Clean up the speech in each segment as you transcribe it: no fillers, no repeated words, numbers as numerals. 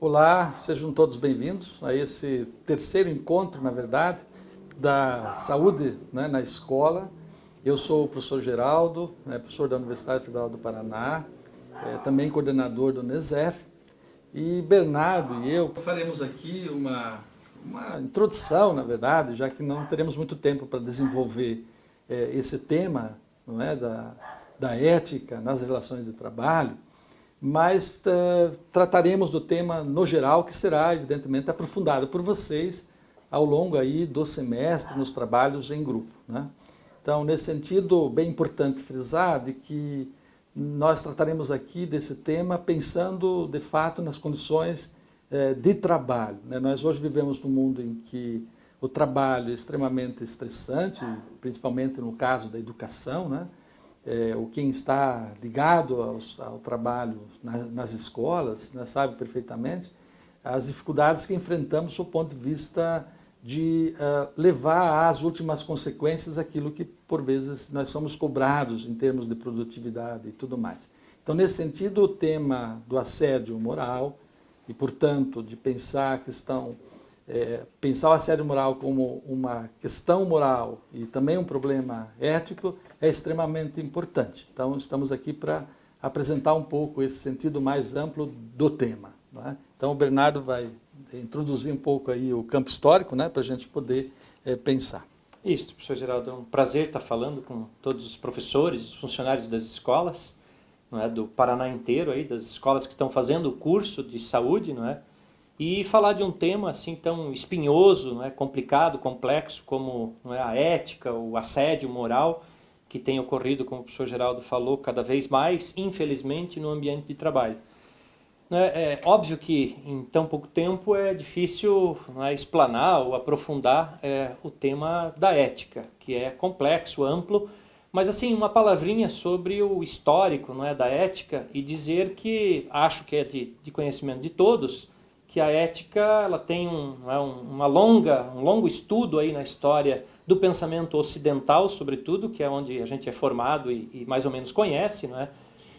Olá, sejam todos bem-vindos a esse terceiro encontro, na verdade, da saúde, na escola. Eu sou o professor Geraldo, professor da Universidade Federal do Paraná, também coordenador do NESEF, e Bernardo e eu faremos aqui uma introdução, na verdade, já que não teremos muito tempo para desenvolver esse tema, não é, da ética nas relações de trabalho, mas trataremos do tema no geral, que será, evidentemente, aprofundado por vocês ao longo aí do semestre, nos trabalhos em grupo, né? Então, nesse sentido, bem importante frisar de que nós trataremos aqui desse tema pensando, de fato, nas condições de trabalho, né? Nós hoje vivemos num mundo em que o trabalho é extremamente estressante, principalmente no caso da educação, né? Quem está ligado ao trabalho nas escolas, né, sabe perfeitamente as dificuldades que enfrentamos do ponto de vista de levar às últimas consequências aquilo que, por vezes, nós somos cobrados em termos de produtividade e tudo mais. Então, nesse sentido, o tema do assédio moral e, portanto, de pensar pensar o assédio moral como uma questão moral e também um problema ético é extremamente importante. Então, estamos aqui para apresentar um pouco esse sentido mais amplo do tema, não é? Então, o Bernardo vai introduzir um pouco aí o campo histórico, né, para a gente poder pensar. Isso, professor Geraldo, é um prazer estar falando com todos os professores, os funcionários das escolas, não é, do Paraná inteiro, aí, das escolas que estão fazendo o curso de saúde, não é? E falar de um tema assim tão espinhoso, não é, complicado, complexo, como, não é, a ética, o assédio moral, que tem ocorrido, como o professor Geraldo falou, cada vez mais, infelizmente, no ambiente de trabalho. É óbvio que em tão pouco tempo é difícil, não é, explanar ou aprofundar o tema da ética, que é complexo, amplo, mas assim, uma palavrinha sobre o histórico, não é, da ética, e dizer que, acho que é de conhecimento de todos, que a ética ela tem um longo estudo aí na história do pensamento ocidental, sobretudo, que é onde a gente é formado e mais ou menos conhece, não é?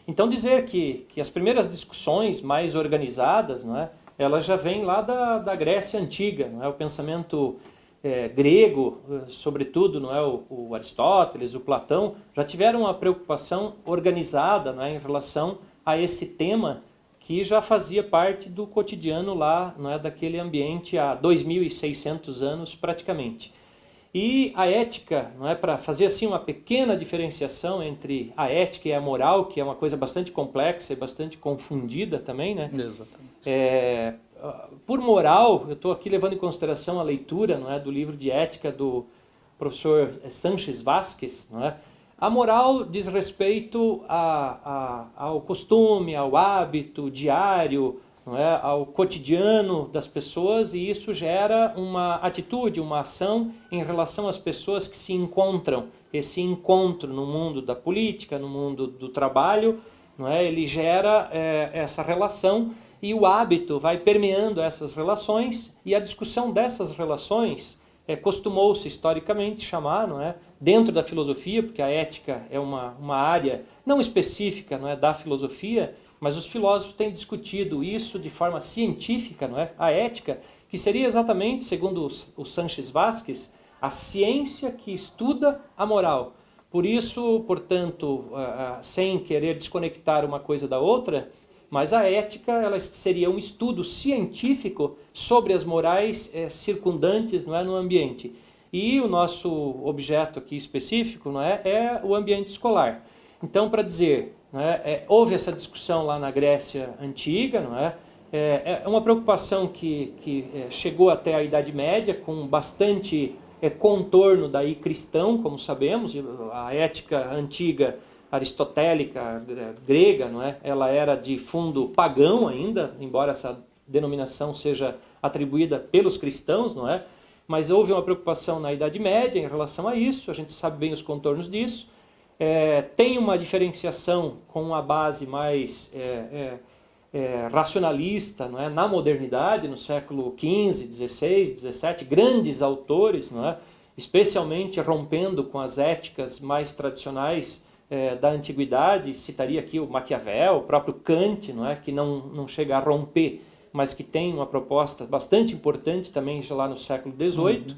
Então dizer que as primeiras discussões mais organizadas, não é, elas já vêm lá da Grécia Antiga, não é? O pensamento grego, sobretudo, não é, o Aristóteles, o Platão, já tiveram uma preocupação organizada, não é, em relação a esse tema que já fazia parte do cotidiano lá, não é, daquele ambiente há 2.600 anos praticamente. E a ética, não é, para fazer assim uma pequena diferenciação entre a ética e a moral, que é uma coisa bastante complexa e bastante confundida também, né? Exatamente. Por moral, eu estou aqui levando em consideração a leitura, não é, do livro de ética do professor Sánchez Vázquez, não é? A moral diz respeito ao costume, ao hábito diário, não é? Ao cotidiano das pessoas, e isso gera uma atitude, uma ação em relação às pessoas que se encontram. Esse encontro no mundo da política, no mundo do trabalho, não é? Ele gera essa relação e o hábito vai permeando essas relações, e a discussão dessas relações costumou-se historicamente chamar, não é, dentro da filosofia, porque a ética é uma área não específica, não é, da filosofia, mas os filósofos têm discutido isso de forma científica, não é, a ética, que seria exatamente, segundo o Sánchez Vázquez, a ciência que estuda a moral. Por isso, portanto, sem querer desconectar uma coisa da outra, mas a ética ela seria um estudo científico sobre as morais circundantes, não é, no ambiente. E o nosso objeto aqui específico, não é o ambiente escolar. Então, para dizer, não é, houve essa discussão lá na Grécia Antiga, não é? É uma preocupação que chegou até a Idade Média com bastante contorno daí cristão, como sabemos. A ética antiga aristotélica, grega, não é? Ela era de fundo pagão ainda, embora essa denominação seja atribuída pelos cristãos, não é? Mas houve uma preocupação na Idade Média em relação a isso, a gente sabe bem os contornos disso. Tem uma diferenciação com a base mais racionalista, não é? Na modernidade, no século XV, XVI, XVII, grandes autores, não é? Especialmente rompendo com as éticas mais tradicionais da antiguidade, citaria aqui o Maquiavel, o próprio Kant, não é? Que não chega a romper mas que tem uma proposta bastante importante também já lá no século XVIII.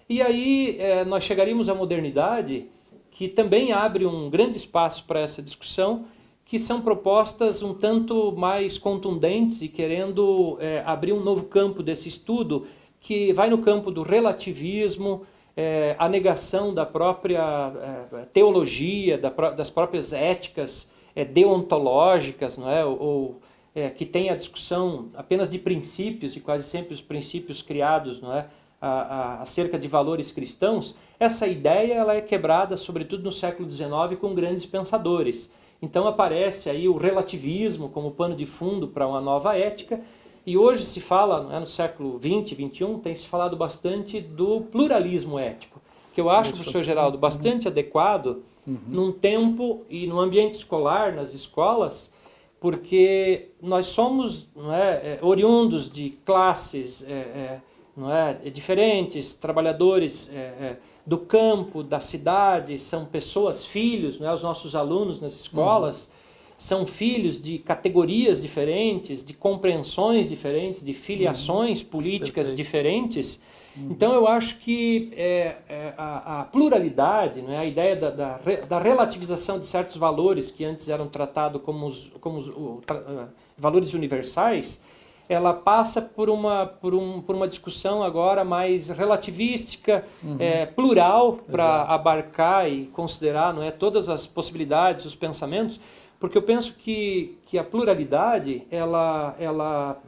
E aí nós chegaríamos à modernidade, que também abre um grande espaço para essa discussão, que são propostas um tanto mais contundentes e querendo abrir um novo campo desse estudo, que vai no campo do relativismo, a negação da própria teologia, das próprias éticas deontológicas, não é? Que tem a discussão apenas de princípios, e quase sempre os princípios criados, não é? Acerca de valores cristãos. Essa ideia ela é quebrada, sobretudo no século XIX, com grandes pensadores. Então aparece aí o relativismo como pano de fundo para uma nova ética, e hoje se fala, não é, no século XX, XXI, tem se falado bastante do pluralismo ético, que eu acho, professor Geraldo, bastante adequado num tempo e no ambiente escolar, nas escolas, porque nós somos, não é, oriundos de classes não é, diferentes, trabalhadores do campo, da cidade, são pessoas, filhos, não é, os nossos alunos nas escolas, são filhos de categorias diferentes, de compreensões diferentes, de filiações políticas diferentes. Então eu acho que a pluralidade, não é, a ideia da relativização de certos valores que antes eram tratados como valores universais, ela passa por uma discussão agora mais relativística, plural, para abarcar e considerar, não é, todas as possibilidades, os pensamentos, porque eu penso que a pluralidade ela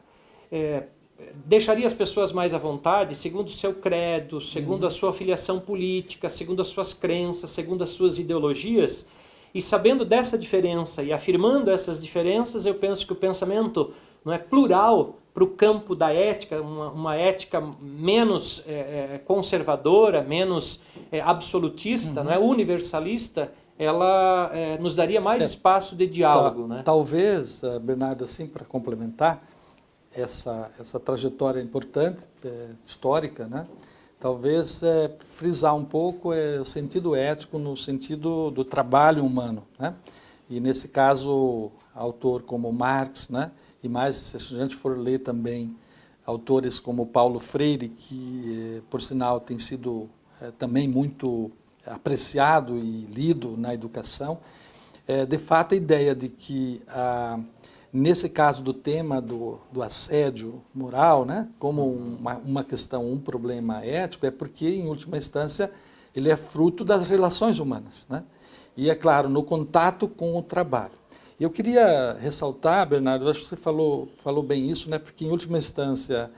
deixaria as pessoas mais à vontade, segundo o seu credo, segundo a sua filiação política, segundo as suas crenças, segundo as suas ideologias, e sabendo dessa diferença e afirmando essas diferenças, eu penso que o pensamento não é plural para o campo da ética, uma ética menos conservadora, menos absolutista, não é, universalista, ela nos daria mais espaço de diálogo. Né? Talvez, Bernardo, assim, para complementar essa trajetória importante, histórica, né? Talvez frisar um pouco o sentido ético no sentido do trabalho humano, né? E nesse caso, autor como Marx, né? E mais, se a gente for ler também autores como Paulo Freire, que por sinal tem sido também muito apreciado e lido na educação, de fato a ideia de que, nesse caso do tema do assédio moral, né, como uma questão, um problema ético, é porque, em última instância, ele é fruto das relações humanas, né? E, é claro, no contato com o trabalho. Eu queria ressaltar, Bernardo, acho que você falou bem isso, né, porque, em última instância,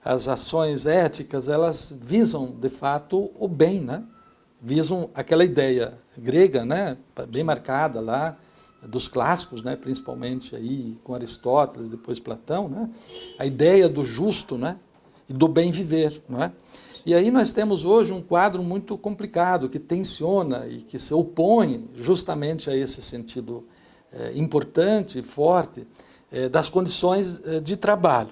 as ações éticas, elas visam, de fato, o bem, né? Visam aquela ideia grega, né, bem marcada lá, dos clássicos, né, principalmente aí com Aristóteles, depois Platão, né, a ideia do justo, né, e do bem viver, não é? E aí nós temos hoje um quadro muito complicado que tensiona e que se opõe justamente a esse sentido importante e forte das condições de trabalho,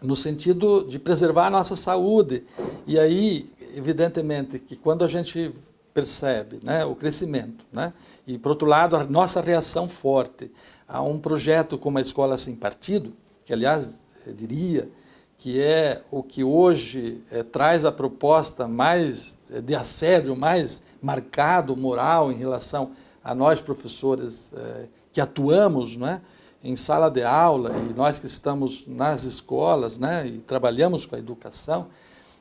no sentido de preservar a nossa saúde. E aí, evidentemente, que quando a gente percebe, né, o crescimento, né, e, por outro lado, a nossa reação forte a um projeto como a Escola Sem Partido, que, aliás, eu diria que é o que hoje traz a proposta mais de assédio, mais marcado, moral, em relação a nós, professores, que atuamos, né, em sala de aula, e nós que estamos nas escolas, né, e trabalhamos com a educação,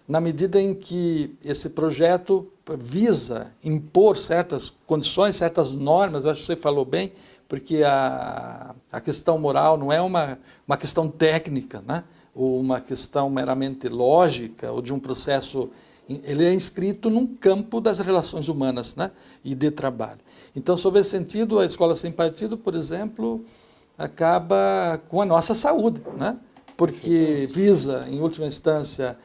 na medida em que esse projeto visa impor certas condições, certas normas. Eu acho que você falou bem, porque a questão moral não é uma questão técnica, né? Ou uma questão meramente lógica, ou de um processo. Ele é inscrito num campo das relações humanas, né? E de trabalho. Então, sob esse sentido, a Escola Sem Partido, por exemplo, acaba com a nossa saúde, né? Porque visa, em última instância,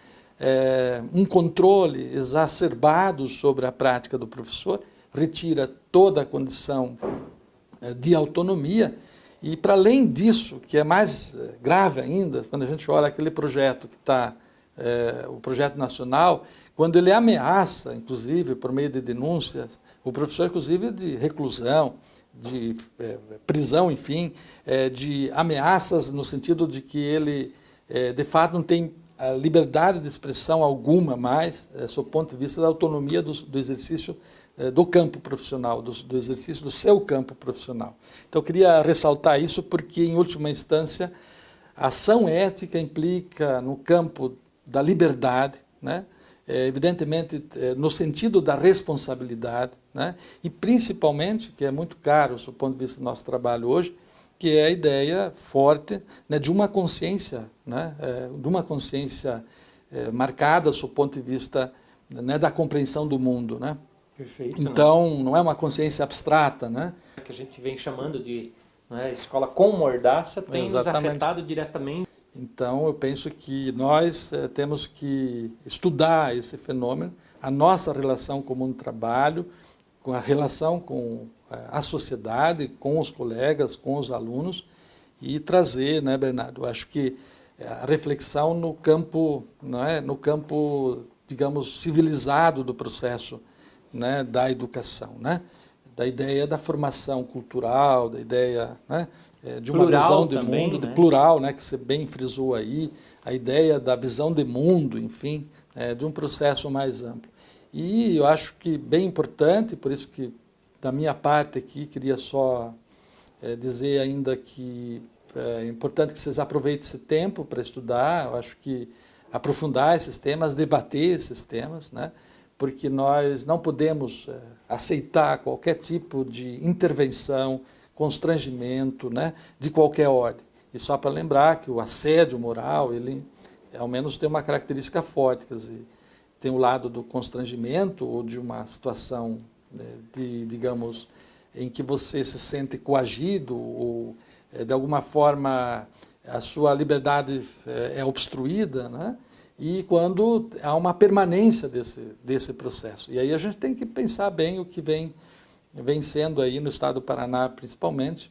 um controle exacerbado sobre a prática do professor, retira toda a condição de autonomia, e, para além disso, que é mais grave ainda, quando a gente olha aquele projeto que está, o projeto nacional, quando ele ameaça, inclusive, por meio de denúncias, o professor, inclusive, de reclusão, de prisão, enfim, de ameaças no sentido de que ele de fato não tem a liberdade de expressão alguma mais, sob o ponto de vista da autonomia do exercício do campo profissional, do exercício do seu campo profissional. Então eu queria ressaltar isso porque, em última instância, a ação ética implica no campo da liberdade, né? Evidentemente no sentido da responsabilidade, né? E principalmente, que é muito caro do ponto de vista do nosso trabalho hoje, que é a ideia forte, né, de uma consciência, né, de uma consciência marcada do ponto de vista, né, da compreensão do mundo, né? Perfeito. Então, não é uma consciência abstrata, né? Que a gente vem chamando de, né, escola com mordaça, tem nos Exatamente. afetado diretamente. Então, eu penso que nós temos que estudar esse fenômeno, a nossa relação com o mundo do trabalho, com a relação com a sociedade, com os colegas, com os alunos, e trazer, né, Bernardo? Eu acho que a reflexão no campo, não é, no campo, digamos, civilizado do processo, né, da educação, né? Da ideia da formação cultural, da ideia, né, de uma plural visão de também, mundo, né? de plural, né, que você bem frisou aí, a ideia da visão de mundo, enfim, de um processo mais amplo. E eu acho que bem importante, por isso que da minha parte aqui queria só dizer ainda que é importante que vocês aproveitem esse tempo para estudar, eu acho que aprofundar esses temas, debater esses temas, né? Porque nós não podemos aceitar qualquer tipo de intervenção, constrangimento, né, de qualquer ordem. E só para lembrar que o assédio moral, ele ao menos tem uma característica forte, quer dizer, tem o lado do constrangimento ou de uma situação, né, digamos, em que você se sente coagido ou, de alguma forma, a sua liberdade é obstruída, né? E quando há uma permanência desse processo. E aí a gente tem que pensar bem o que vem sendo aí no estado do Paraná, principalmente,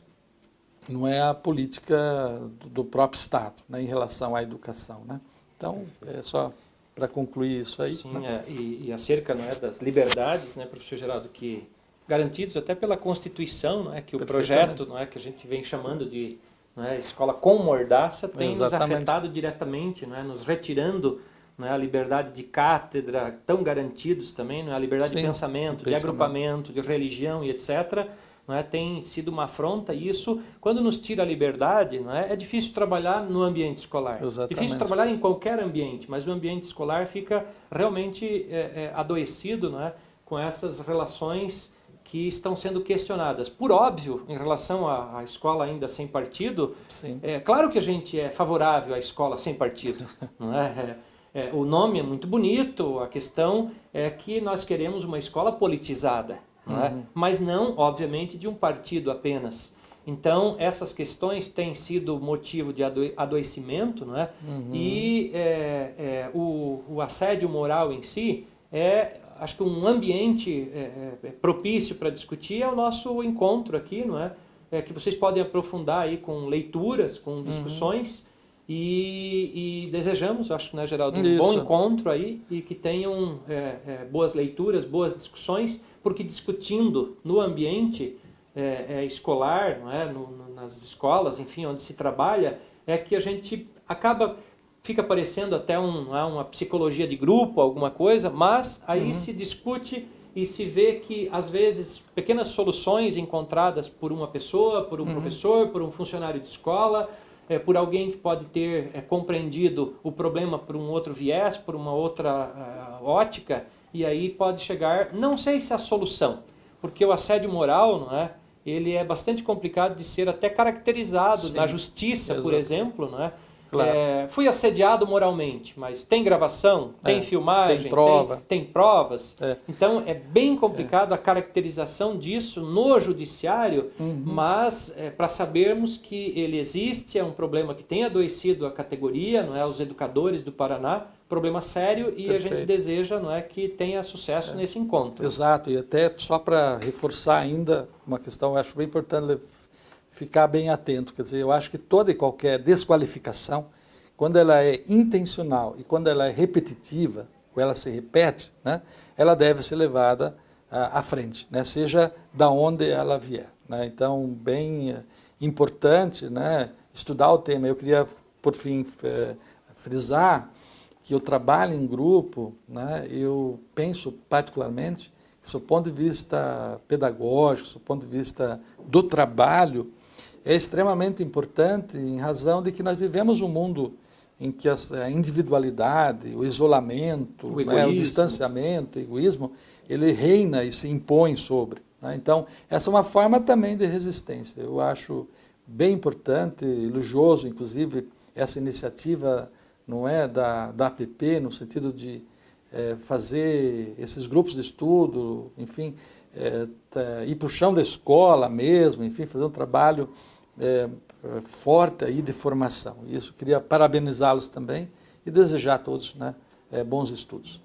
não é a política do próprio Estado, né, em relação à educação, né? Então, é só para concluir isso aí. Sim, né? e acerca, né, das liberdades, né, professor Geraldo, que garantidos até pela Constituição, né, que o projeto, né, que a gente vem chamando de, né, escola com mordaça, tem nos afetado diretamente, né, nos retirando, né, a liberdade de cátedra, tão garantidos também, né, a liberdade de pensamento, de agrupamento, de religião e etc., não é, tem sido uma afronta, e isso, quando nos tira a liberdade, não é difícil trabalhar no ambiente escolar. Exatamente. Difícil trabalhar em qualquer ambiente, mas o ambiente escolar fica realmente adoecido, não é, com essas relações que estão sendo questionadas. Por óbvio, em relação à escola ainda sem partido, claro que a gente é favorável à escola sem partido. Não é? O nome é muito bonito, a questão é que nós queremos uma escola politizada. Não é? Mas não, obviamente, de um partido apenas. Então, essas questões têm sido motivo de adoecimento, não é? E o assédio moral em si acho que um ambiente propício para discutir é o nosso encontro aqui, não é? Que vocês podem aprofundar aí com leituras, com discussões, e desejamos, acho que, né, Geraldo, um bom encontro aí e que tenham boas leituras, boas discussões, porque discutindo no ambiente escolar, não é? Nas escolas, enfim, onde se trabalha, é que a gente fica parecendo até uma psicologia de grupo, alguma coisa, mas aí se discute e se vê que, às vezes, pequenas soluções encontradas por uma pessoa, por um professor, por um funcionário de escola, por alguém que pode ter compreendido o problema por um outro viés, por uma outra ótica, e aí pode chegar, não sei se a solução, porque o assédio moral, não é? Ele é bastante complicado de ser até caracterizado na justiça, por exemplo, não é? Claro. Fui assediado moralmente, mas tem gravação, tem filmagem, tem prova. Tem provas. Então é bem complicado a caracterização disso no judiciário, mas para sabermos que ele existe, é um problema que tem adoecido a categoria, não é, os educadores do Paraná, problema sério, e a gente deseja, não é, que tenha sucesso nesse encontro. Exato, e até só para reforçar ainda uma questão, eu acho bem importante ficar bem atento, quer dizer, eu acho que toda e qualquer desqualificação, quando ela é intencional e quando ela é repetitiva, ou ela se repete, né, ela deve ser levada à frente, né, seja da onde ela vier, né. Então, bem importante, né, estudar o tema. Eu queria por fim, frisar que o trabalho em grupo, né, eu penso particularmente, que, do ponto de vista pedagógico, do ponto de vista do trabalho, é extremamente importante em razão de que nós vivemos um mundo em que a individualidade, o isolamento, o distanciamento, o egoísmo, ele reina e se impõe sobre. Né? Então, essa é uma forma também de resistência. Eu acho bem importante, elogioso, inclusive, essa iniciativa não é, da APP, no sentido de fazer esses grupos de estudo, enfim, ir para o chão da escola mesmo, enfim, fazer um trabalho forte aí de formação. Isso, queria parabenizá-los também e desejar a todos, né, bons estudos.